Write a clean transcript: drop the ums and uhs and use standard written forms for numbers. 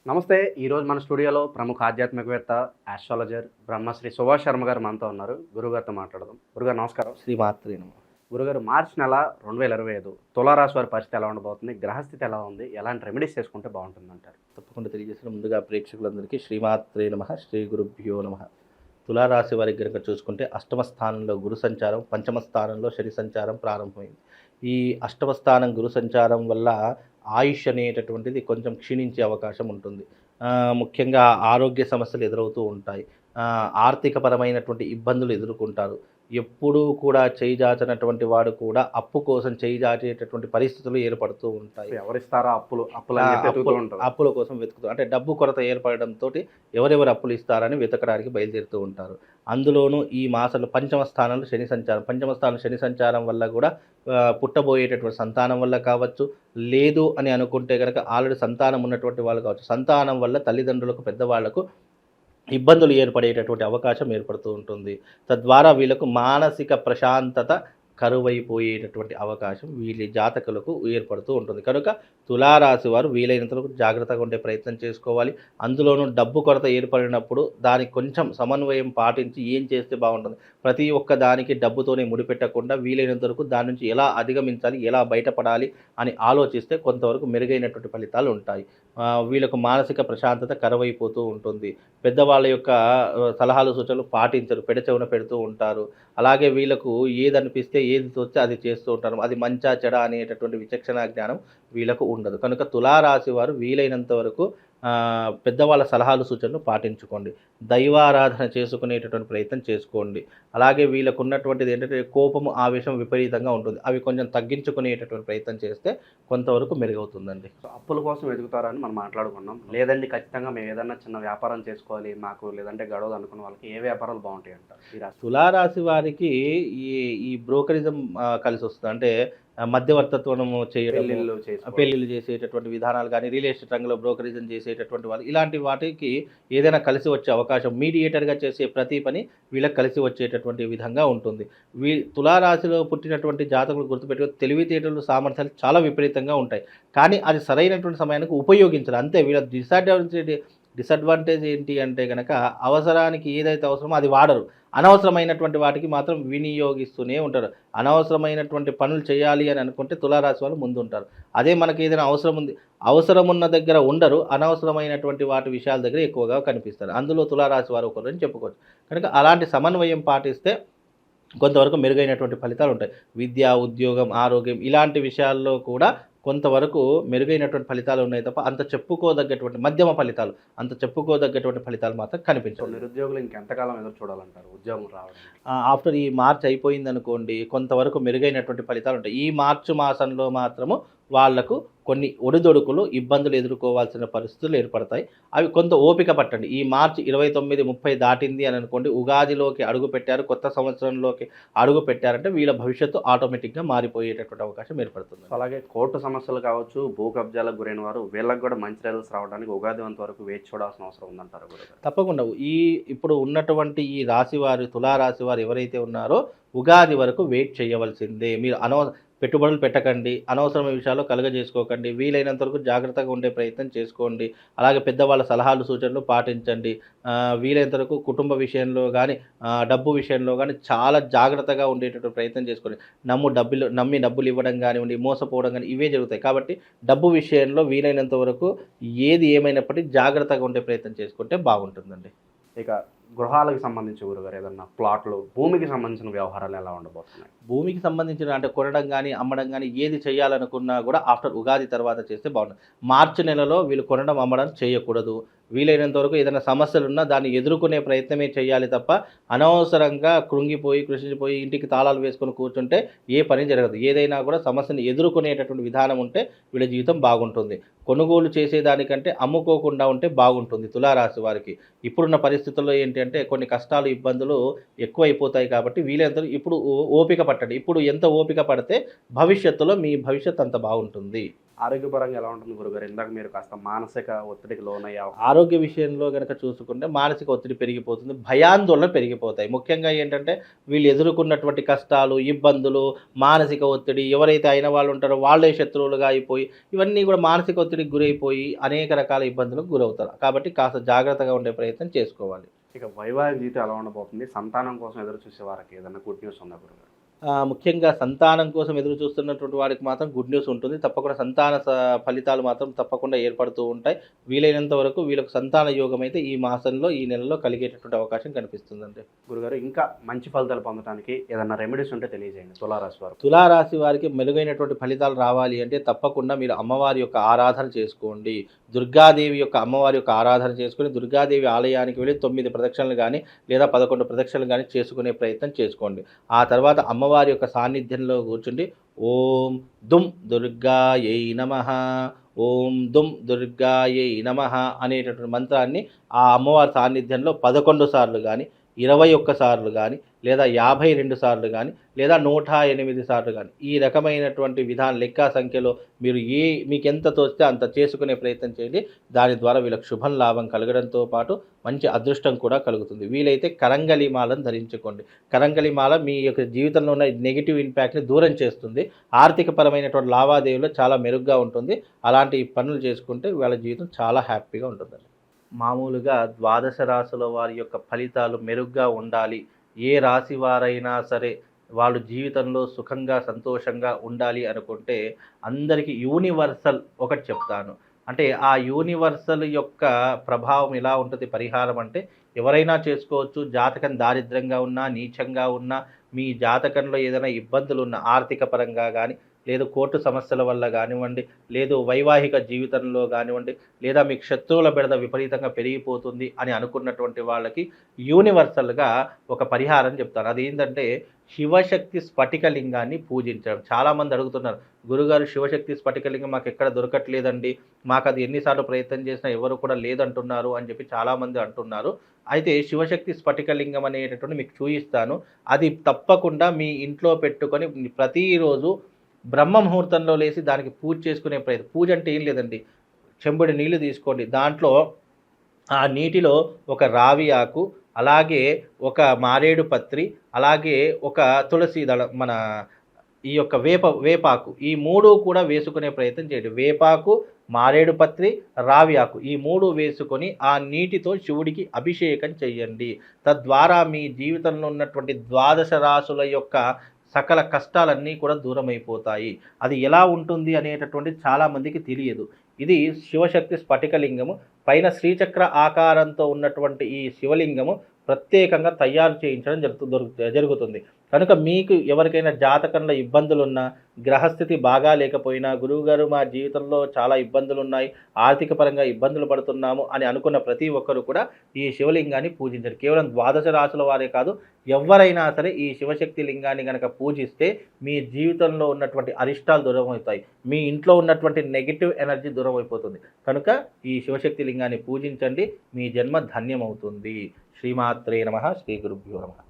నమస్తే. ఈరోజు మన స్టూడియోలో ప్రముఖ ఆధ్యాత్మికవేత్త, ఆస్ట్రాలజర్ బ్రహ్మశ్రీ సుభాష్ శర్మ గారు మనతో ఉన్నారు. గురుగారితో మాట్లాడదాం. గురుగారు నమస్కారం. శ్రీమాత్రే నమః. గురుగారు, మార్చి నెల 2025 తులారాశి వారి పరిస్థితి ఎలా ఉండబోతుంది? గ్రహస్థితి ఎలా ఉంది? ఎలాంటి రెమెడీస్ చేసుకుంటే బాగుంటుందంటారు? తప్పకుండా తెలియజేసిన ముందుగా ప్రేక్షకులందరికీ శ్రీమాత్రే నమః, శ్రీ గురుభ్యో నమః. తులారాశి వారికి కనుక చూసుకుంటే అష్టమ స్థానంలో గురు సంచారం, పంచమ స్థానంలో శని సంచారం ప్రారంభమైంది. ఈ అష్టమ స్థానం గురు సంచారం వల్ల ఆయుష్ అనేటటువంటిది కొంచెం క్షీణించే అవకాశం ఉంటుంది. ముఖ్యంగా ఆరోగ్య సమస్యలు ఎదురవుతూ ఉంటాయి. ఆర్థికపరమైనటువంటి ఇబ్బందులు ఎదుర్కొంటారు. ఎప్పుడూ కూడా చేయి చాచనటువంటి వాడు కూడా అప్పు కోసం చేయి చాచేటటువంటి పరిస్థితులు ఏర్పడుతూ ఉంటాయి. ఎవరిస్తారా అప్పుల కోసం వెతుకుతూ, అంటే డబ్బు కొరత ఏర్పడడంతో ఎవరెవరు అప్పులు ఇస్తారని వెతకడానికి బయలుదేరుతూ ఉంటారు. అందులోనూ ఈ మాసంలో పంచమ స్థానంలో శని సంచారం, పంచమ స్థానం శని సంచారం వల్ల కూడా పుట్టబోయేటటువంటి సంతానం వల్ల కావచ్చు, లేదు అని అనుకుంటే కనుక ఆల్రెడీ సంతానం ఉన్నటువంటి వాళ్ళు కావచ్చు, సంతానం వల్ల తల్లిదండ్రులకు పెద్దవాళ్లకు ఇబ్బందులు ఏర్పడేటటువంటి అవకాశం ఏర్పడుతూ ఉంటుంది. తద్వారా వీళ్ళకు మానసిక ప్రశాంతత కరువైపోయేటటువంటి అవకాశం వీళ్ళ జాతకులకు ఏర్పడుతూ ఉంటుంది. కనుక తులారాశి వారు వీలైనంతవరకు జాగ్రత్తగా ఉండే ప్రయత్నం చేసుకోవాలి. అందులోనూ డబ్బు కొరత ఏర్పడినప్పుడు దానికి కొంచెం సమన్వయం పాటించి ఏం చేస్తే బాగుంటుంది, ప్రతి ఒక్క దానికి డబ్బుతోనే ముడిపెట్టకుండా వీలైనంత వరకు దాని నుంచి ఎలా అధిగమించాలి, ఎలా బయటపడాలి అని ఆలోచిస్తే కొంతవరకు మెరుగైనటువంటి ఫలితాలు ఉంటాయి. వీళ్ళకు మానసిక ప్రశాంతత కరువైపోతూ ఉంటుంది. పెద్దవాళ్ళ యొక్క సలహాలు సూచనలు పాటించరు, పెడచెవున పెడుతూ ఉంటారు. అలాగే వీళ్ళకు ఏది అనిపిస్తే ఏది తోస్తే అది చేస్తూ ఉంటారు. అది మంచా చెడ అనేటటువంటి విచక్షణ జ్ఞానం వీళ్ళకు ఉండదు. కనుక తులారాశి వారు వీలైనంత వరకు పెద్దవాళ్ళ సలహాలు సూచనలు పాటించుకోండి. దైవారాధన చేసుకునేటటువంటి ప్రయత్నం చేసుకోండి. అలాగే వీళ్ళకు ఉన్నటువంటిది ఏంటంటే కోపము, ఆవేశం విపరీతంగా ఉంటుంది. అవి కొంచెం తగ్గించుకునేటటువంటి ప్రయత్నం చేస్తే కొంతవరకు మెరుగవుతుందండి. అప్పుల కోసం ఎదుగుతారని మనం మాట్లాడుకున్నాం. లేదండి ఖచ్చితంగా మేము ఏదన్నా చిన్న వ్యాపారం చేసుకోవాలి మాకు, లేదంటే గడవదు అనుకున్న వాళ్ళకి ఏ వ్యాపారాలు బాగుంటాయి అంటారు? తులారాశి వారికి ఈ బ్రోకరిజం కలిసి వస్తుంది. అంటే మధ్యవర్తత్వం చేయడం, పెళ్ళిళ్ళు చేసేటటువంటి విధానాలు కానీ, రియల్ ఎస్టేట్ రంగంలో బ్రోకరిజం చేసేటటువంటి వాళ్ళు, ఇలాంటి వాటికి ఏదైనా కలిసి వచ్చే అవకాశం, మీడియేటర్గా చేసే ప్రతి పని వీళ్ళకి కలిసి వచ్చేటటువంటి విధంగా ఉంటుంది. తులారాశిలో పుట్టినటువంటి జాతకులు గుర్తుపెట్టుకుని తెలివితేటలు, సామర్థ్యాలు చాలా విపరీతంగా ఉంటాయి. కానీ అది సరైనటువంటి సమయానికి ఉపయోగించాలి అంతే. వీళ్ళ డిసడ్వాంటేజ్ ఏంటి అంటే కనుక అవసరానికి ఏదైతే అవసరమో అది వాడరు. అనవసరమైనటువంటి వాటికి మాత్రం వినియోగిస్తూనే ఉంటారు. అనవసరమైనటువంటి పనులు చేయాలి అని అనుకుంటే తులారాశి వాళ్ళు ముందుంటారు. అదే మనకి ఏదైనా అవసరం ఉంది, అవసరం ఉన్న దగ్గర ఉండరు, అనవసరమైనటువంటి వాటి విషయాల దగ్గర ఎక్కువగా కనిపిస్తారు. అందులో తులారాశి వారు ఒకరని చెప్పుకోవచ్చు. కనుక అలాంటి సమన్వయం పాటిస్తే కొంతవరకు మెరుగైనటువంటి ఫలితాలు ఉంటాయి. విద్య, ఉద్యోగం, ఆరోగ్యం ఇలాంటి విషయాల్లో కూడా కొంతవరకు మెరుగైనటువంటి ఫలితాలు ఉన్నాయి తప్ప అంత చెప్పుకోదగ్గటువంటి మధ్యమ ఫలితాలు, అంత చెప్పుకోదగ్గటువంటి ఫలితాలు మాత్రం కనిపించవు. నిరుద్యోగులు ఇంకెంతకాలం ఎదురు చూడాలంటారు ఉద్యోగం రావడం? ఆఫ్టర్ ఈ మార్చ్ అయిపోయింది అనుకోండి, కొంతవరకు మెరుగైనటువంటి ఫలితాలు ఉంటాయి. ఈ మార్చి మాసంలో మాత్రము వాళ్లకు కొన్ని ఒడిదొడుకులు, ఇబ్బందులు ఎదుర్కోవాల్సిన పరిస్థితులు ఏర్పడతాయి. అవి కొంత ఓపిక పట్టండి. ఈ మార్చి 29, 30 దాటింది అని అనుకోండి, ఉగాదిలోకి అడుగు పెట్టారు, కొత్త సంవత్సరంలోకి అడుగు పెట్టారంటే వీళ్ళ భవిష్యత్తు ఆటోమేటిక్గా మారిపోయేటటువంటి అవకాశం ఏర్పడుతుంది. అలాగే కోర్టు సమస్యలు కావచ్చు, భూ కబ్జాలకు గురైన వారు వీళ్ళకి కూడా మంచి రిజల్ట్స్ రావడానికి ఉగాది అంత వరకు వేచి చూడాల్సిన అవసరం ఉందంటారు గురుగారు? తప్పకుండా. ఇప్పుడు ఉన్నటువంటి ఈ రాశి వారు, తులారాశి వారు ఎవరైతే ఉన్నారో ఉగాది వరకు వెయిట్ చేయవలసిందే. మీరు పెట్టుబడులు పెట్టకండి, అనవసరమైన విషయాల్లో కలుగజేసుకోకండి, వీలైనంత వరకు జాగ్రత్తగా ఉండే ప్రయత్నం చేసుకోండి. అలాగే పెద్దవాళ్ళ సలహాలు సూచనలు పాటించండి. వీలైనంత వరకు కుటుంబ విషయంలో కానీ, డబ్బు విషయంలో కానీ చాలా జాగ్రత్తగా ఉండేటటువంటి ప్రయత్నం చేసుకోండి. నమ్మి డబ్బులు ఇవ్వడం కానివ్వండి, మోసపోవడం కానీ ఇవే జరుగుతాయి. కాబట్టి డబ్బు విషయంలో వీలైనంత వరకు ఏది ఏమైనప్పటికీ జాగ్రత్తగా ఉండే ప్రయత్నం చేసుకుంటే బాగుంటుందండి. ఇక గృహాలకు సంబంధించి గురుగారు ఏదన్నా ప్లాట్లు, భూమికి సంబంధించిన వ్యవహారాలు ఎలా ఉండబోతున్నాయి? భూమికి సంబంధించిన అంటే కొనడం కానీ, అమ్మడం కానీ ఏది చేయాలనుకున్నా కూడా ఆఫ్టర్ ఉగాది తర్వాత చేస్తే బాగుంటుంది. మార్చి నెలలో వీళ్ళు కొనడం, అమ్మడం చేయకూడదు. వీలైనంత వరకు ఏదైనా సమస్యలున్నా దాన్ని ఎదుర్కొనే ప్రయత్నమే చేయాలి తప్ప అనవసరంగా కృంగిపోయి, కృషించిపోయి ఇంటికి తాళాలు వేసుకొని కూర్చుంటే ఏ పని జరగదు. ఏదైనా కూడా సమస్యను ఎదుర్కొనేటటువంటి విధానం ఉంటే వీళ్ళ జీవితం బాగుంటుంది. కొనుగోలు చేసేదానికంటే అమ్ముకోకుండా ఉంటే బాగుంటుంది తులారాశి వారికి. ఇప్పుడున్న పరిస్థితుల్లో ఏంటి అంటే కొన్ని కష్టాలు, ఇబ్బందులు ఎక్కువైపోతాయి. కాబట్టి వీలైనంత ఇప్పుడు ఓపిక పట్టండి. ఇప్పుడు ఎంత ఓపిక పడితే భవిష్యత్తులో మీ భవిష్యత్తు అంత బాగుంటుంది. ఆరోగ్యపరంగా ఎలా ఉంటుంది గురుగారు? ఇందాక మీరు కాస్త మానసిక ఒత్తిడికి లోనయ్యే ఆరోగ్య విషయంలో కనుక చూసుకుంటే మానసిక ఒత్తిడి పెరిగిపోతుంది, భయాందోళన పెరిగిపోతాయి. ముఖ్యంగా ఏంటంటే వీళ్ళు ఎదుర్కొన్నటువంటి కష్టాలు, ఇబ్బందులు, మానసిక ఒత్తిడి, ఎవరైతే అయిన వాళ్ళు ఉంటారో వాళ్ళే శత్రువులుగా అయిపోయి ఇవన్నీ కూడా మానసిక ఒత్తిడికి గురైపోయి అనేక రకాల ఇబ్బందులకు గురవుతారు. కాబట్టి కాస్త జాగ్రత్తగా ఉండే ప్రయత్నం చేసుకోవాలి. ఇక వైవాహిక జీవితం ఎలా ఉండబోతుంది? సంతానం కోసం ఎదురు చూసే వారికి ఏదైనా గుడ్ న్యూస్ ఉందా గురుగారు? ముఖ్యంగా సంతానం కోసం ఎదురు చూస్తున్నటువంటి వారికి మాత్రం గుడ్ న్యూస్ ఉంటుంది. తప్పకుండా సంతాన ఫలితాలు మాత్రం తప్పకుండా ఏర్పడుతూ ఉంటాయి. వీలైనంత వరకు వీళ్ళకు సంతాన యోగం అయితే ఈ మాసంలో, ఈ నెలలో కలిగేటటువంటి అవకాశం కనిపిస్తుందండి. గురుగారు, ఇంకా మంచి ఫలితాలు పొందడానికి ఏదైనా రెమెడీస్ ఉంటే తెలియజేయండి తులారాశి వారు. తులారాశి వారికి మెరుగైనటువంటి ఫలితాలు రావాలి అంటే తప్పకుండా మీరు అమ్మవారి యొక్క ఆరాధన చేసుకోండి. దుర్గాదేవి యొక్క అమ్మవారి యొక్క ఆరాధన చేసుకుని దుర్గాదేవి ఆలయానికి వెళ్ళి 9 ప్రదక్షిణలు కానీ లేదా 11 ప్రదక్షిణలు కానీ చేసుకునే ప్రయత్నం చేసుకోండి. ఆ తర్వాత అమ్మవారి యొక్క సాన్నిధ్యంలో కూర్చుండి ఓం దుమ్ దుర్గాయై నమః, ఓం దుమ్ దుర్గాయై నమః అనేటటువంటి మంత్రాన్ని ఆ అమ్మవారి సాన్నిధ్యంలో 11 సార్లు కానీ, 21 సార్లు కానీ, లేదా 52 సార్లు కానీ, లేదా 108 సార్లు కానీ, ఈ రకమైనటువంటి విధానం లెక్క సంఖ్యలో మీరు మీకు ఎంత తోస్తే అంత చేసుకునే ప్రయత్నం చేయండి. దాని ద్వారా వీళ్ళకి శుభం లాభం కలగడంతో పాటు మంచి అదృష్టం కూడా కలుగుతుంది. వీలైతే కరంగలిమాలను ధరించుకోండి. కరంగలిమాల మీ యొక్క జీవితంలో ఉన్న నెగిటివ్ ఇంపాక్ట్ని దూరం చేస్తుంది. ఆర్థికపరమైనటువంటి లావాదేవీలో చాలా మెరుగ్గా ఉంటుంది. అలాంటి పనులు చేసుకుంటే వాళ్ళ జీవితం చాలా హ్యాపీగా ఉంటుందండి. మామూలుగా ద్వాదశ రాశుల వారి యొక్క ఫలితాలు మెరుగ్గా ఉండాలి, ఏ రాశి వారైనా సరే వాళ్ళు జీవితంలో సుఖంగా సంతోషంగా ఉండాలి అనుకుంటే అందరికీ యూనివర్సల్ ఒకటి చెప్తాను. అంటే ఆ యూనివర్సల్ యొక్క ప్రభావం ఎలా ఉంటుంది పరిహారం అంటే ఎవరైనా చేసుకోవచ్చు. జాతకం దారిద్ర్యంగా ఉన్నా, నీచంగా ఉన్నా, మీ జాతకంలో ఏదైనా ఇబ్బందులు ఉన్న ఆర్థిక పరంగా కానీ, లేదు కోర్టు సమస్యల వల్ల కానివ్వండి, లేదు వైవాహిక జీవితంలో కానివ్వండి, లేదా మీకు శత్రువుల బెడద విపరీతంగా పెరిగిపోతుంది అని అనుకున్నటువంటి వాళ్ళకి యూనివర్సల్గా ఒక పరిహారం చెప్తాను. అదేంటంటే శివశక్తి స్ఫటికలింగాన్ని పూజించడం. చాలామంది అడుగుతున్నారు, గురుగారు శివశక్తి స్ఫటికలింగం మాకు ఎక్కడ దొరకట్లేదండి, మాకు అది ఎన్నిసార్లు ప్రయత్నం చేసినా ఎవరు కూడా లేదంటున్నారు అని చెప్పి చాలామంది అంటున్నారు. అయితే శివశక్తి స్ఫటికలింగం అనేటటువంటి మీకు చూపిస్తాను. అది తప్పకుండా మీ ఇంట్లో పెట్టుకొని ప్రతిరోజు బ్రహ్మ ముహూర్తంలో లేచి దానికి పూజ చేసుకునే ప్రయత్నం. పూజ అంటే ఏం లేదండి, చెంబుడి నీళ్లు తీసుకోండి, దాంట్లో ఆ నీటిలో ఒక రావి ఆకు, అలాగే ఒక మారేడు పత్రి, అలాగే ఒక తులసి దళం, మన ఈ యొక్క వేపాకు, ఈ 3 కూడా వేసుకునే ప్రయత్నం చేయండి. వేపాకు, మారేడు పత్రి, రావి ఆకు, ఈ 3 వేసుకొని ఆ నీటితో శివుడికి అభిషేకం చెయ్యండి. తద్వారా మీ జీవితంలో ఉన్నటువంటి ద్వాదశ రాశుల యొక్క సకల కష్టాలన్నీ కూడా దూరమైపోతాయి. అది ఎలా ఉంటుంది అనేటటువంటి చాలామందికి తెలియదు. ఇది శివశక్తి స్ఫటికలింగము. పైన శ్రీచక్ర ఆకారంతో ఉన్నటువంటి ఈ శివలింగము ప్రత్యేకంగా తయారు చేయించడం జరుగుతుంది. కనుక మీకు ఎవరికైనా జాతకంలో ఇబ్బందులున్నా, గ్రహస్థితి బాగా లేకపోయినా, గురువుగారు మా జీవితంలో చాలా ఇబ్బందులు ఉన్నాయి, ఆర్థిక పరంగా ఇబ్బందులు పడుతున్నాము అని అనుకున్న ప్రతి ఒక్కరు కూడా ఈ శివలింగాన్ని పూజించండి. కేవలం ద్వాదశ రాశుల వారే కాదు, ఎవరైనా సరే ఈ శివశక్తి లింగాన్ని కనుక పూజిస్తే మీ జీవితంలో ఉన్నటువంటి అరిష్టాలు దూరం అవుతాయి, మీ ఇంట్లో ఉన్నటువంటి నెగిటివ్ ఎనర్జీ దూరం అయిపోతుంది. కనుక ఈ శివశక్తి లింగాన్ని పూజించండి, మీ జన్మ ధన్యమవుతుంది. శ్రీమాత్రే నమః. శ్రీ గురుభ్యో నమః.